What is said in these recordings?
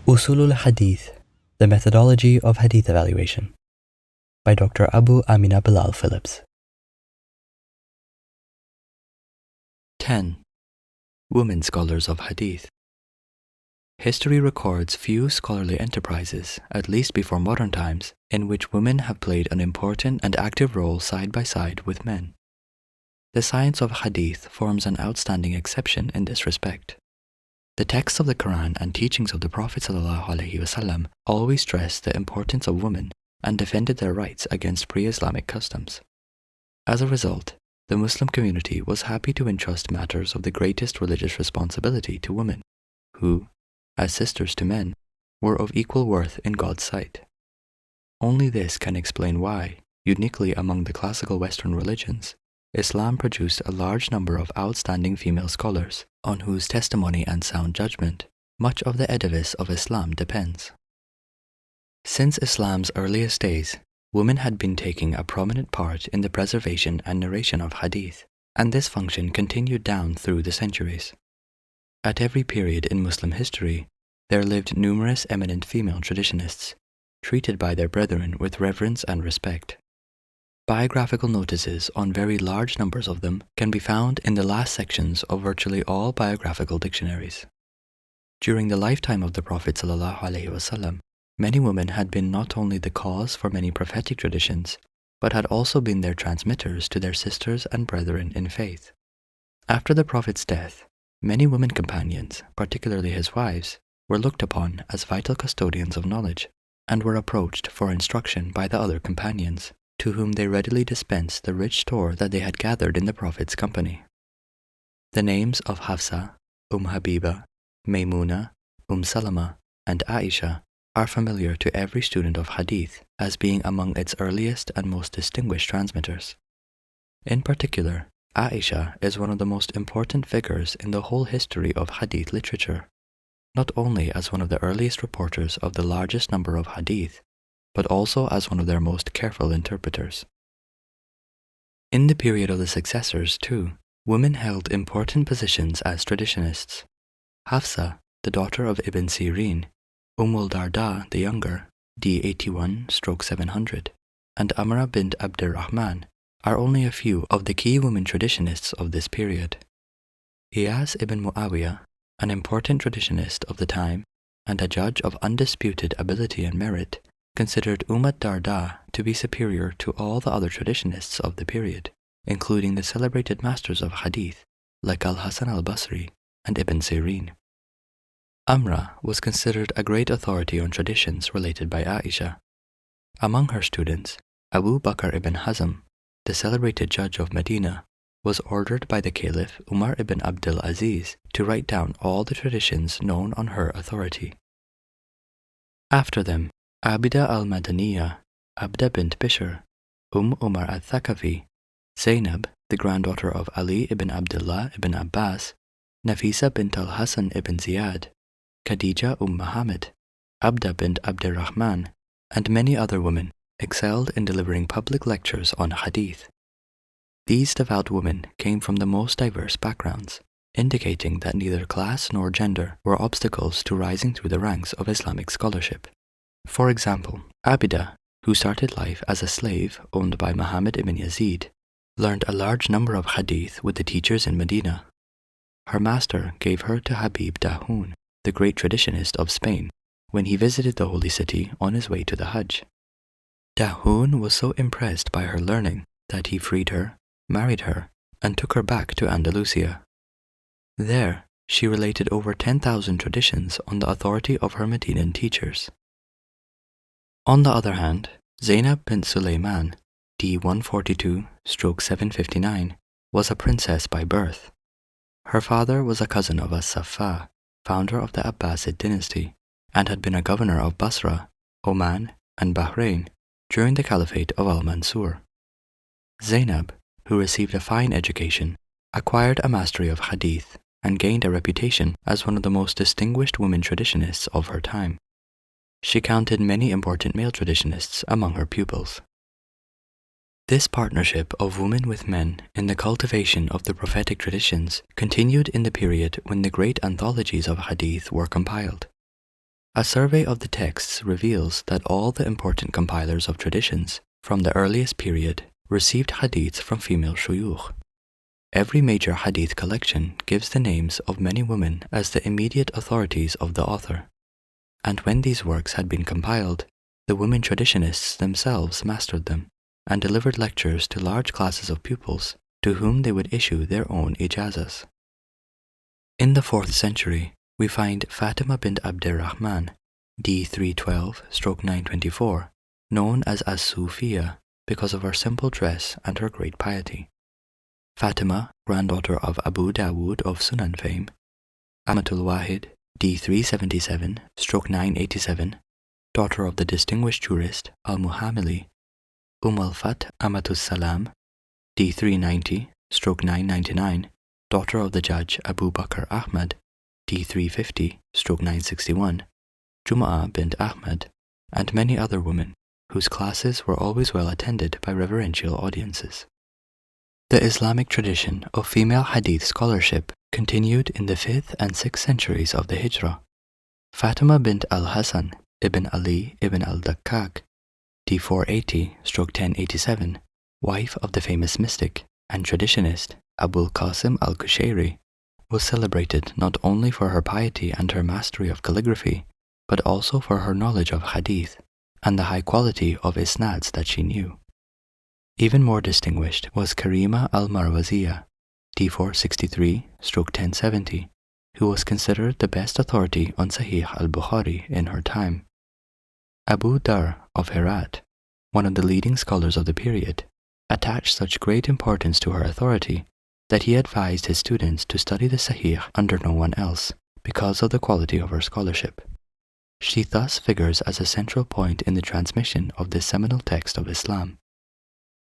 Uṣool Al-Ḥadeeth, The Methodology of Hadith Evaluation, by Dr. Abu Ameenah Bilal Phillips. 10. Women Scholars of Hadith. History records few scholarly enterprises, at least before modern times, in which women have played an important and active role side by side with men. The science of Hadith forms an outstanding exception in this respect. The texts of the Quran and teachings of the Prophet ﷺ always stressed the importance of women and defended their rights against pre-Islamic customs. As a result, the Muslim community was happy to entrust matters of the greatest religious responsibility to women, who, as sisters to men, were of equal worth in God's sight. Only this can explain why, uniquely among the classical Western religions, Islam produced a large number of outstanding female scholars, on whose testimony and sound judgment much of the edifice of Islam depends. Since Islam's earliest days, women had been taking a prominent part in the preservation and narration of Hadith, and this function continued down through the centuries. At every period in Muslim history, there lived numerous eminent female traditionists, treated by their brethren with reverence and respect. Biographical notices on very large numbers of them can be found in the last sections of virtually all biographical dictionaries. During the lifetime of the Prophet ﷺ, many women had been not only the cause for many prophetic traditions, but had also been their transmitters to their sisters and brethren in faith. After the Prophet's death, many women companions, particularly his wives, were looked upon as vital custodians of knowledge and were approached for instruction by the other companions, to whom they readily dispensed the rich store that they had gathered in the Prophet's company. The names of Hafsa, Habiba, Maymunah, Salama, and Aisha are familiar to every student of Hadith as being among its earliest and most distinguished transmitters. In particular, Aisha is one of the most important figures in the whole history of Hadith literature, not only as one of the earliest reporters of the largest number of Hadith, but also as one of their most careful interpreters. In the period of the successors, too, women held important positions as traditionists. Hafsa, the daughter of Ibn Sirin, Darda the younger, d. 81/700, and Amra bint Abdurrahman are only a few of the key women traditionists of this period. Iyas ibn Muawiyah, an important traditionist of the time and a judge of undisputed ability and merit, considered Darda to be superior to all the other traditionists of the period, including the celebrated masters of Hadith like Al-Hasan al-Basri and Ibn Sirin. Amra was considered a great authority on traditions related by Aisha. Among her students, Abu Bakr ibn Hazm, the celebrated judge of Medina, was ordered by the Caliph Umar ibn Abdul Aziz to write down all the traditions known on her authority. After them, Abida al-Madaniyah, Abda bint Bishr, Umar al-Thaqafi, Zainab, the granddaughter of Ali ibn Abdullah ibn Abbas, Nafisa bint al-Hasan ibn Ziyad, Khadija Muhammad, Abda bint Abdurrahman, and many other women excelled in delivering public lectures on Hadith. These devout women came from the most diverse backgrounds, indicating that neither class nor gender were obstacles to rising through the ranks of Islamic scholarship. For example, Abida, who started life as a slave owned by Muhammad ibn Yazid, learned a large number of Hadith with the teachers in Medina. Her master gave her to Habib Dahun, the great traditionist of Spain, when he visited the holy city on his way to the Hajj. Dahun was so impressed by her learning that he freed her, married her, and took her back to Andalusia. There, she related over 10,000 traditions on the authority of her Medinan teachers. On the other hand, Zainab bint Sulaiman, d. 142/759, was a princess by birth. Her father was a cousin of As-Saffah, founder of the Abbasid dynasty, and had been a governor of Basra, Oman, and Bahrain during the Caliphate of Al-Mansur. Zainab, who received a fine education, acquired a mastery of Hadith and gained a reputation as one of the most distinguished women traditionists of her time. She counted many important male traditionists among her pupils. This partnership of women with men in the cultivation of the prophetic traditions continued in the period when the great anthologies of Hadith were compiled. A survey of the texts reveals that all the important compilers of traditions from the earliest period received hadiths from female shuyukh. Every major hadith collection gives the names of many women as the immediate authorities of the author. And when these works had been compiled, the women traditionists themselves mastered them and delivered lectures to large classes of pupils to whom they would issue their own ijazas. In the 4th century, we find Fatima bint Abdirrahman, d. 312-924, known as As-Sufiya because of her simple dress and her great piety. Fatima, granddaughter of Abu Dawood of Sunan fame. Amatul Wahid, d. 377-987, daughter of the distinguished jurist Al-Muhammili. Al-Fat Amatus Salam, d. 390-999, daughter of the judge Abu Bakr Ahmad, d. 350-961, Jum'ah bint Ahmad, and many other women whose classes were always well attended by reverential audiences. The Islamic tradition of female hadith scholarship continued in the 5th and 6th centuries of the Hijrah. Fatima bint al-Hasan ibn Ali ibn al-Dakkak, d. 480-1087, wife of the famous mystic and traditionist Abul Qasim al-Kushairi, was celebrated not only for her piety and her mastery of calligraphy, but also for her knowledge of hadith and the high quality of isnads that she knew. Even more distinguished was Karima al-Marwaziyah, d. 463-1070, who was considered the best authority on Sahih al-Bukhari in her time. Abu Dar of Herat, one of the leading scholars of the period, attached such great importance to her authority that he advised his students to study the Sahih under no one else because of the quality of her scholarship. She thus figures as a central point in the transmission of this seminal text of Islam.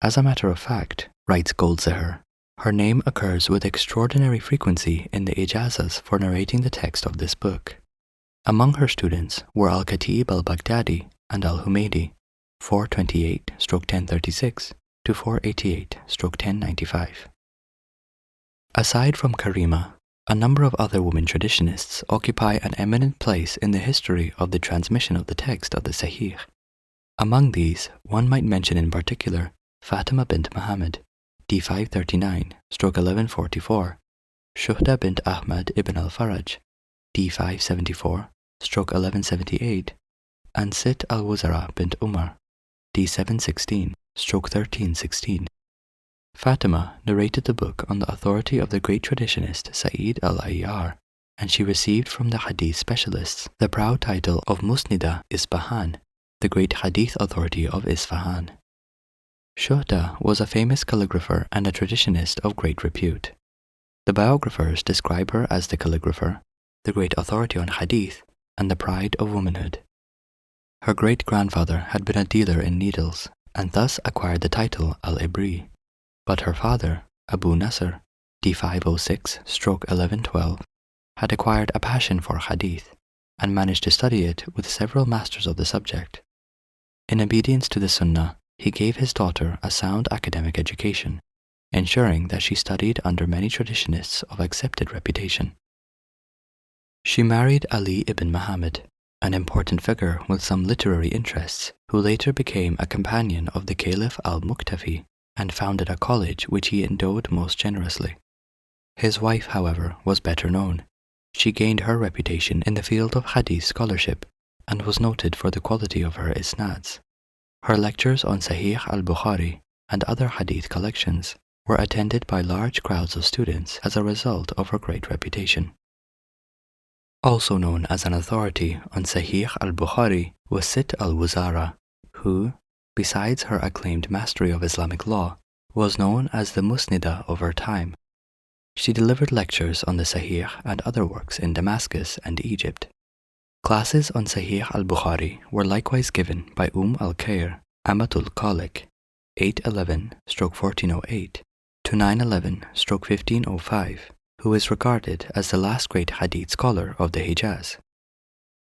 As a matter of fact, writes Goldziher, her name occurs with extraordinary frequency in the ijazas for narrating the text of this book. Among her students were Al-Khatib al-Baghdadi and Al-Humaydi, 428-1036 to 488-1095. Aside from Karima, a number of other women traditionists occupy an eminent place in the history of the transmission of the text of the Sahih. Among these, one might mention in particular Fatima bint Muhammad, d. 539-1144, Shuhda bint Ahmad ibn al-Faraj, d. 574-1178, and Sit al-Wuzara bint Umar, d. 716-1316. Fatima narrated the book on the authority of the great traditionist Sa'id al-Ayyar, and she received from the hadith specialists the proud title of Musnida Isfahan, the great hadith authority of Isfahan. Shuhda was a famous calligrapher and a traditionist of great repute. The biographers describe her as the calligrapher, the great authority on hadith, and the pride of womanhood. Her great-grandfather had been a dealer in needles, and thus acquired the title Al-Ibri. But her father, Abu Nasr, d. 506-1112, had acquired a passion for hadith, and managed to study it with several masters of the subject. In obedience to the Sunnah, he gave his daughter a sound academic education, ensuring that she studied under many traditionists of accepted reputation. She married Ali ibn Muhammad, an important figure with some literary interests, who later became a companion of the Caliph al-Muqtafi and founded a college which he endowed most generously. His wife, however, was better known. She gained her reputation in the field of hadith scholarship and was noted for the quality of her isnads. Her lectures on Sahih al-Bukhari and other hadith collections were attended by large crowds of students as a result of her great reputation. Also known as an authority on Sahih al-Bukhari was Sit al-Wuzara, who, besides her acclaimed mastery of Islamic law, was known as the Musnida of her time. She delivered lectures on the Sahih and other works in Damascus and Egypt. Classes on Sahih al-Bukhari were likewise given by al-Khair Amatul Khalik, 811-1408 to 911-1505, who is regarded as the last great hadith scholar of the Hijaz.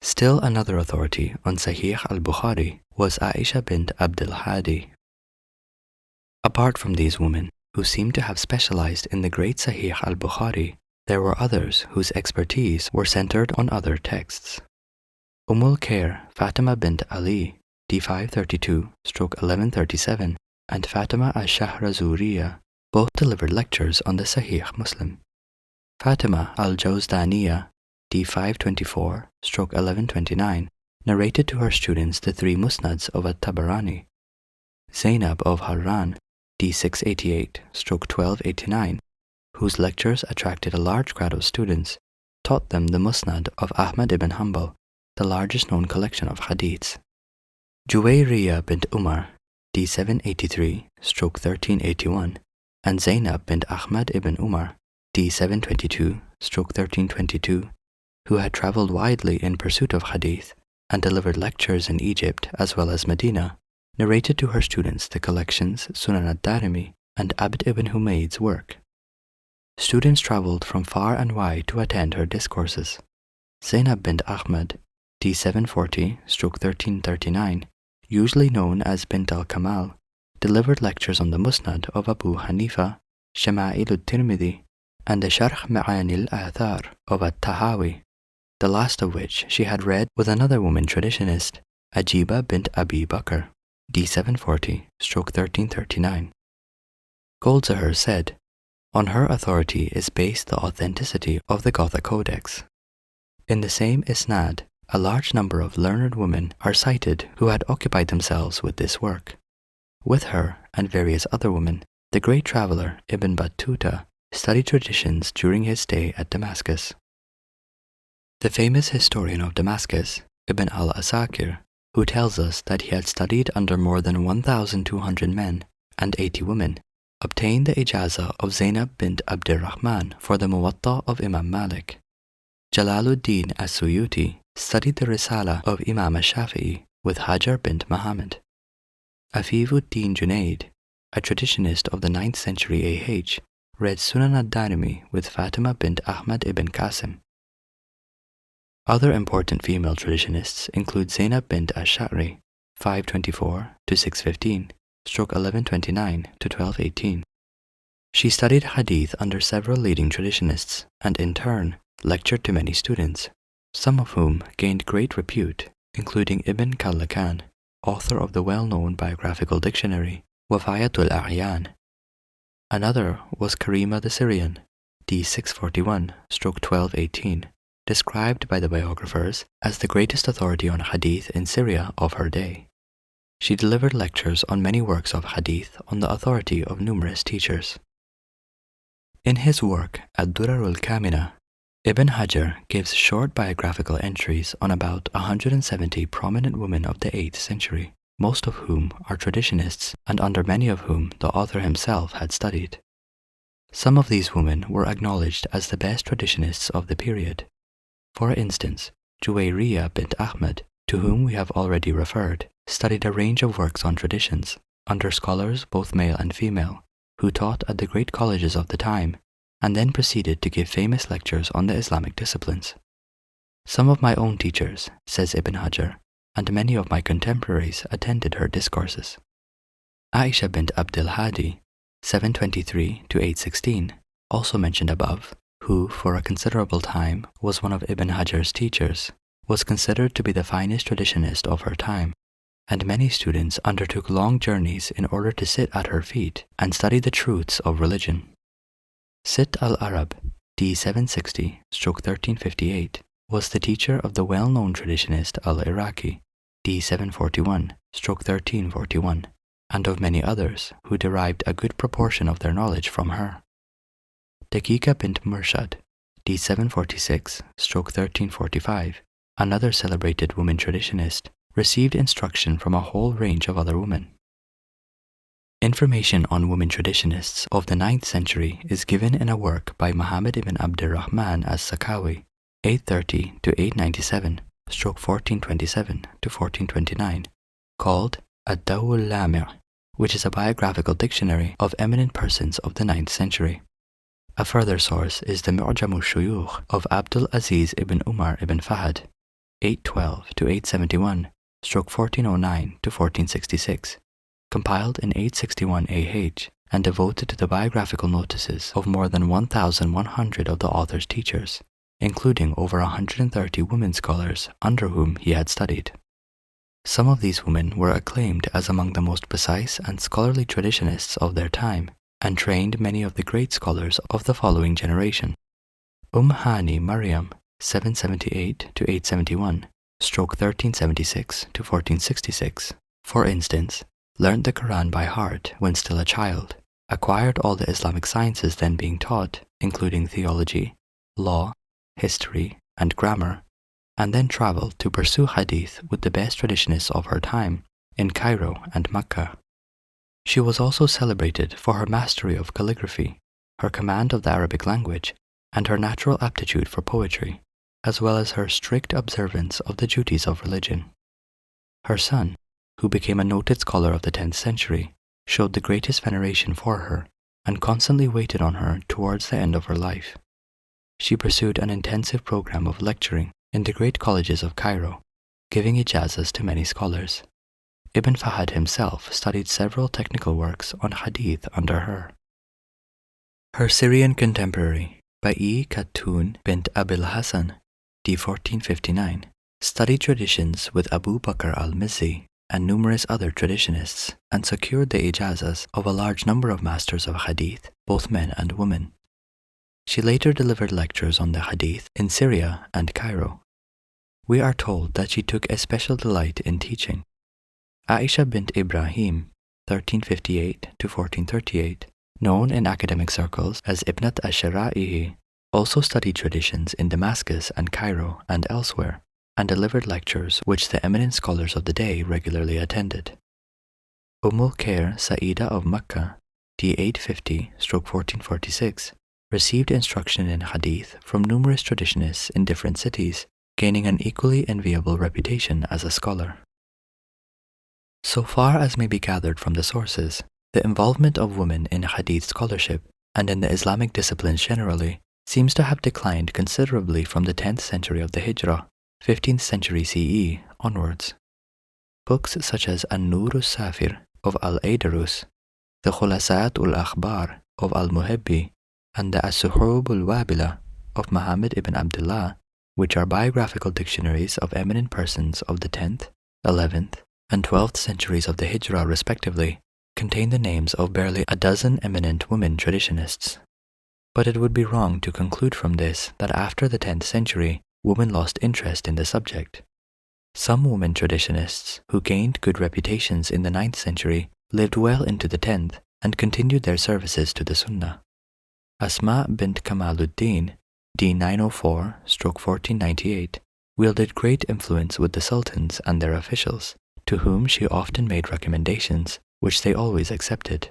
Still another authority on Sahih al-Bukhari was Aisha bint Abdul Hadi. Apart from these women, who seem to have specialized in the great Sahih al-Bukhari, there were others whose expertise were centered on other texts. Khair Fatima bint Ali, d. 532/1137, and Fatima al-Shahrazuriya both delivered lectures on the Sahih Muslim. Fatima al-Jawzdaniya, d. 524/1129, narrated to her students the three musnads of at-Tabarani. Zainab of Harran, d. 688/1289, whose lectures attracted a large crowd of students, taught them the musnad of Ahmad ibn Hanbal, the largest known collection of hadiths. Juwayriya bint Umar, d. 783/1381, and Zainab bint Ahmad ibn Umar, d. 722/1322, who had traveled widely in pursuit of hadith and delivered lectures in Egypt as well as Medina, narrated to her students the collections Sunan ad-Darimi and Abd ibn Humayd's work. Students traveled from far and wide to attend her discourses. Zainab bint Ahmad, d. 740/1339, usually known as Bint al-Kamal, delivered lectures on the Musnad of Abu Hanifa, Shama'il al-Tirmidhi, and the Sharh Ma'ani al-Athar of at-Tahawi, the last of which she had read with another woman traditionist, Ajiba bint Abi Bakr, d. 740/1339. Goldzahar said, on her authority is based the authenticity of the Gotha Codex. In the same isnad, a large number of learned women are cited who had occupied themselves with this work. With her and various other women, the great traveler Ibn Battuta studied traditions during his stay at Damascus. The famous historian of Damascus, Ibn al-Asakir, who tells us that he had studied under more than 1,200 men and 80 women, obtained the ijazah of Zainab bint Abdurrahman for the Muwatta of Imam Malik. Jalaluddin as-Suyuti studied the Risala of Imam al-Shafi'i with Hajar bint Muhammad. Afifuddin Junaid, a traditionist of the 9th century AH, read Sunan ad-Darimi with Fatima bint Ahmad ibn Qasim. Other important female traditionists include Zainab bint ash-Sha'ri, 524-615/1129-1218. She studied Hadith under several leading traditionists and in turn lectured to many students, some of whom gained great repute, including Ibn Kallakan, author of the well-known biographical dictionary Wafayatul A'yan. Another was Karima the Syrian, d. 641/1218, described by the biographers as the greatest authority on Hadith in Syria of her day. She delivered lectures on many works of Hadith on the authority of numerous teachers. In his work Ad-Durar al-Kamina, Ibn Hajar gives short biographical entries on about 170 prominent women of the 8th century, most of whom are traditionists and under many of whom the author himself had studied. Some of these women were acknowledged as the best traditionists of the period. For instance, Juwayriya bint Ahmad, to whom we have already referred, studied a range of works on traditions, under scholars both male and female, who taught at the great colleges of the time, and then proceeded to give famous lectures on the Islamic disciplines. Some of my own teachers, says Ibn Hajar, and many of my contemporaries attended her discourses. Aisha bint Abdul Hadi, 723-816, also mentioned above, who for a considerable time was one of Ibn Hajar's teachers, was considered to be the finest traditionist of her time, and many students undertook long journeys in order to sit at her feet and study the truths of religion. Sitt al-Arab, d. 760/1358, was the teacher of the well-known traditionist al-Iraqi, d. 741/1341, and of many others who derived a good proportion of their knowledge from her. Daqiqa bint Murshad, d. 746/1345, another celebrated woman traditionist, received instruction from a whole range of other women. Information on women traditionists of the 9th century is given in a work by Muhammad ibn Abdurrahman as-Sakawi, 830-897/1427-1429, called Ad-Dawul Lami', which is a biographical dictionary of eminent persons of the 9th century. A further source is the Mu'jam al-Shuyukh of Abdul Aziz ibn Umar ibn Fahd, 812-871/1409-1466, compiled in 861 AH and devoted to the biographical notices of more than 1,100 of the author's teachers, including over 130 women scholars under whom he had studied. Some of these women were acclaimed as among the most precise and scholarly traditionists of their time, and trained many of the great scholars of the following generation. Hani Maryam, 778 to 871, stroke 1376 to 1466, for instance, learned the Quran by heart when still a child, acquired all the Islamic sciences then being taught, including theology, law, history, and grammar, and then traveled to pursue Hadith with the best traditionists of her time in Cairo and Mecca. She was also celebrated for her mastery of calligraphy, her command of the Arabic language, and her natural aptitude for poetry, as well as her strict observance of the duties of religion. Her son, who became a noted scholar of the 10th century, showed the greatest veneration for her and constantly waited on her towards the end of her life. She pursued an intensive program of lecturing in the great colleges of Cairo, giving ijazas to many scholars. Ibn Fahd himself studied several technical works on Hadith under her. Her Syrian contemporary, Ba'i Khatun bint Abil Hasan, d. 1459, studied traditions with Abu Bakr al-Mizzi and numerous other traditionists, and secured the ijazas of a large number of masters of Hadith, both men and women. She later delivered lectures on the Hadith in Syria and Cairo. We are told that she took especial delight in teaching. Aisha bint Ibrahim, 1358 to 1438, known in academic circles as Ibnat al-Shara'ihi, also studied traditions in Damascus and Cairo and elsewhere, and delivered lectures which the eminent scholars of the day regularly attended. Al-Khair Sa'ida of Mecca, d. 850-1446, received instruction in Hadith from numerous traditionists in different cities, gaining an equally enviable reputation as a scholar. So far as may be gathered from the sources, the involvement of women in Hadith scholarship and in the Islamic disciplines generally seems to have declined considerably from the 10th century of the Hijrah, 15th century CE onwards. Books such as An-Nur al-Safir of Al-Aidarus, the Khulasat al-Akhbar of Al-Muhibbi, and the As-Suhub al-Wabila of Muhammad ibn Abdullah, which are biographical dictionaries of eminent persons of the 10th, 11th, and 12th centuries of the Hijrah respectively, contain the names of barely a dozen eminent women traditionists. But it would be wrong to conclude from this that after the 10th century, women lost interest in the subject. Some women traditionists who gained good reputations in the 9th century lived well into the 10th and continued their services to the Sunnah. Asma bint Kamaluddin, d. 904-1498, wielded great influence with the sultans and their officials, to whom she often made recommendations, which they always accepted.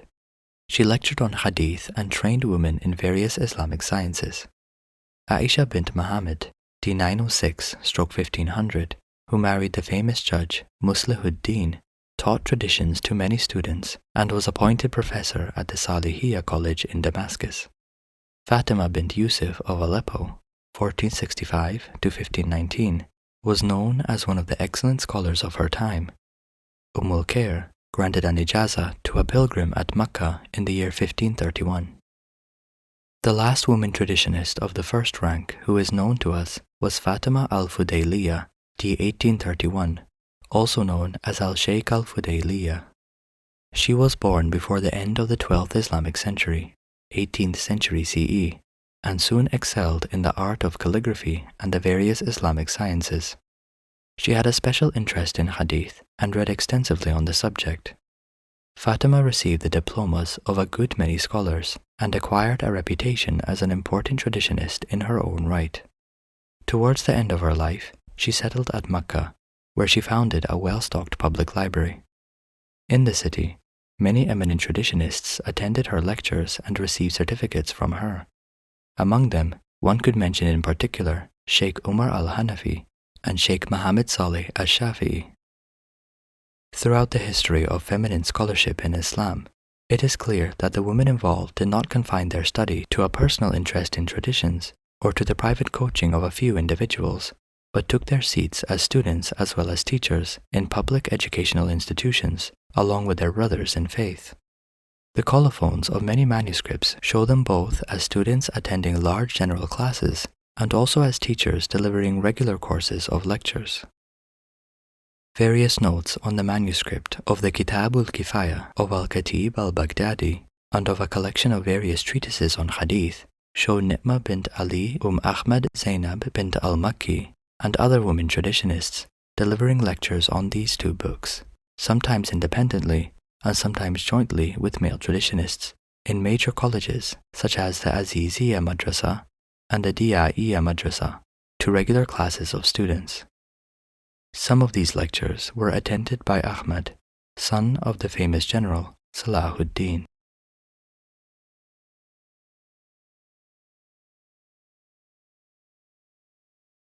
She lectured on Hadith and trained women in various Islamic sciences. Aisha bint Muhammad, d. 906-1500, who married the famous judge Muslihuddin, taught traditions to many students and was appointed professor at the Salihiyya College in Damascus. Fatima bint Yusuf of Aleppo, 1465-1519, was known as one of the excellent scholars of her time. Al-Khair granted an ijazah to a pilgrim at Mecca in the year 1531. The last woman traditionist of the first rank who is known to us was Fatima al-Fudayliyah, d. 1831, also known as Al-Sheikh al-Fudayliyah. She was born before the end of the 12th Islamic century, 18th century CE, and soon excelled in the art of calligraphy and the various Islamic sciences. She had a special interest in Hadith and read extensively on the subject. Fatima received the diplomas of a good many scholars and acquired a reputation as an important traditionist in her own right. Towards the end of her life, she settled at Mecca, where she founded a well-stocked public library. In the city, many eminent traditionists attended her lectures and received certificates from her. Among them, one could mention in particular Sheikh Umar al-Hanafi and Sheikh Muhammad Saleh al-Shafi'i. Throughout the history of feminine scholarship in Islam, it is clear that the women involved did not confine their study to a personal interest in traditions or to the private coaching of a few individuals, but took their seats as students as well as teachers in public educational institutions, along with their brothers in faith. The colophons of many manuscripts show them both as students attending large general classes and also as teachers delivering regular courses of lectures. Various notes on the manuscript of the Kitab al-Kifaya of Al-Khatib al-Baghdadi and of a collection of various treatises on Hadith show Ni'ma bint Ali Ahmad Zainab bint al-Makki and other women traditionists delivering lectures on these two books, sometimes independently and sometimes jointly with male traditionists, in major colleges such as the Aziziyya Madrasa and the Diya'iyya Madrasa, to regular classes of students. Some of these lectures were attended by Ahmad, son of the famous general Salahuddin.